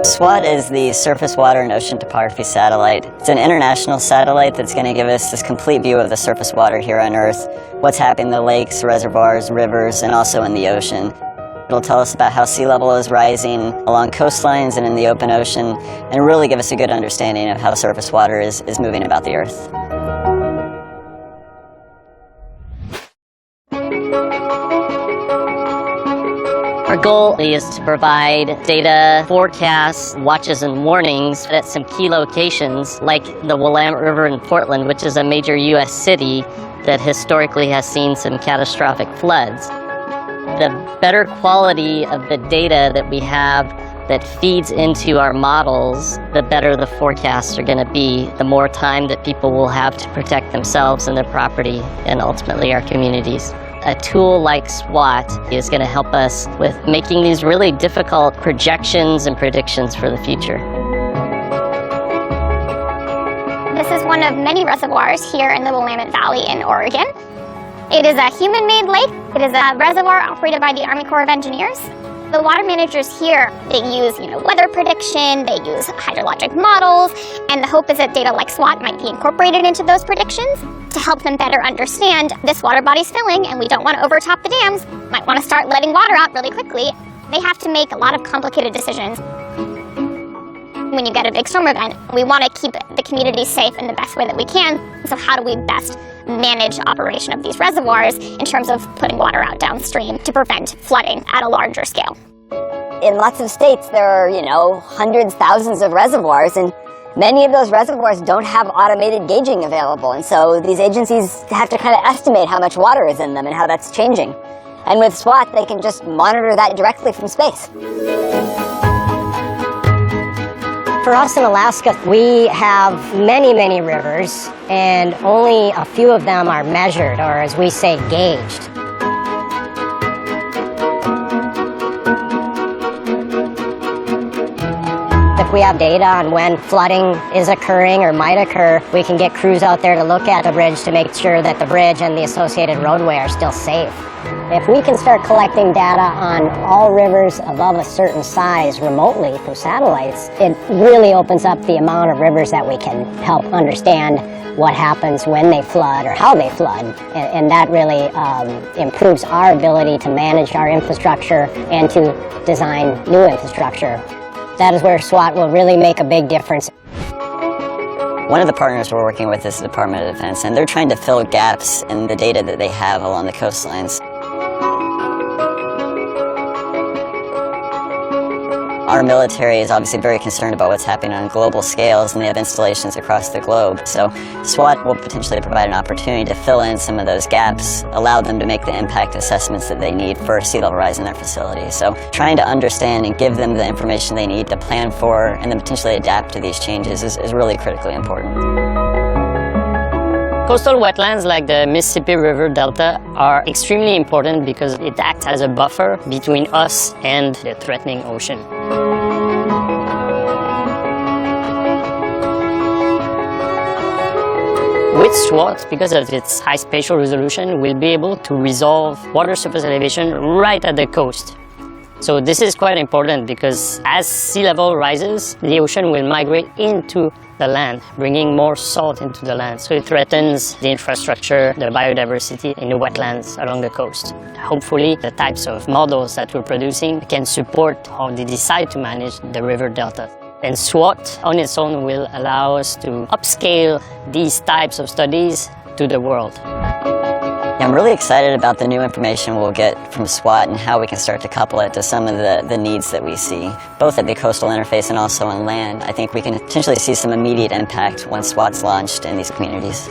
SWOT is the Surface Water and Ocean Topography Satellite. It's an international satellite that's going to give us this complete view of the surface water here on Earth, what's happening in the lakes, reservoirs, rivers, and also in the ocean. It'll tell us about how sea level is rising along coastlines and in the open ocean, and really give us a good understanding of how surface water is moving about the Earth. Our goal is to provide data, forecasts, watches, and warnings at some key locations like the Willamette River in Portland, which is a major U.S. city that historically has seen some catastrophic floods. The better quality of the data that we have that feeds into our models, the better the forecasts are going to be, the more time that people will have to protect themselves and their property and ultimately our communities. A tool like SWOT is going to help us with making these really difficult projections and predictions for the future. This is one of many reservoirs here in the Willamette Valley in Oregon. It is a human-made lake. It is a reservoir operated by the Army Corps of Engineers. The water managers here, they use weather prediction, they use hydrologic models, and the hope is that data like SWOT might be incorporated into those predictions to help them better understand this water body's filling and we don't want to overtop the dams, might want to start letting water out really quickly. They have to make a lot of complicated decisions. When you get a big storm event, we want to keep the community safe in the best way that we can. So how do we best manage operation of these reservoirs in terms of putting water out downstream to prevent flooding at a larger scale? In lots of states, there are, hundreds, thousands of reservoirs, and many of those reservoirs don't have automated gauging available. And so these agencies have to kind of estimate how much water is in them and how that's changing. And with SWOT, they can just monitor that directly from space. For us in Alaska, we have many, many rivers, and only a few of them are measured, or as we say, gauged. If we have data on when flooding is occurring or might occur, we can get crews out there to look at the bridge to make sure that the bridge and the associated roadway are still safe. If we can start collecting data on all rivers above a certain size remotely from satellites, it really opens up the amount of rivers that we can help understand what happens when they flood or how they flood. And that really improves our ability to manage our infrastructure and to design new infrastructure. That is where SWOT will really make a big difference. One of the partners we're working with is the Department of Defense, and they're trying to fill gaps in the data that they have along the coastlines. Our military is obviously very concerned about what's happening on global scales, and they have installations across the globe. So SWOT will potentially provide an opportunity to fill in some of those gaps, allow them to make the impact assessments that they need for sea level rise in their facility. So trying to understand and give them the information they need to plan for and then potentially adapt to these changes is really critically important. Coastal wetlands like the Mississippi River Delta are extremely important because it acts as a buffer between us and the threatening ocean. With SWOT, because of its high spatial resolution, we'll be able to resolve water surface elevation right at the coast. So this is quite important because as sea level rises, the ocean will migrate into the land, bringing more salt into the land. So it threatens the infrastructure, the biodiversity in the wetlands along the coast. Hopefully, the types of models that we're producing can support how they decide to manage the river delta. And SWOT on its own will allow us to upscale these types of studies to the world. I'm really excited about the new information we'll get from SWOT and how we can start to couple it to some of the needs that we see, both at the coastal interface and also on land. I think we can potentially see some immediate impact once SWOT's launched in these communities.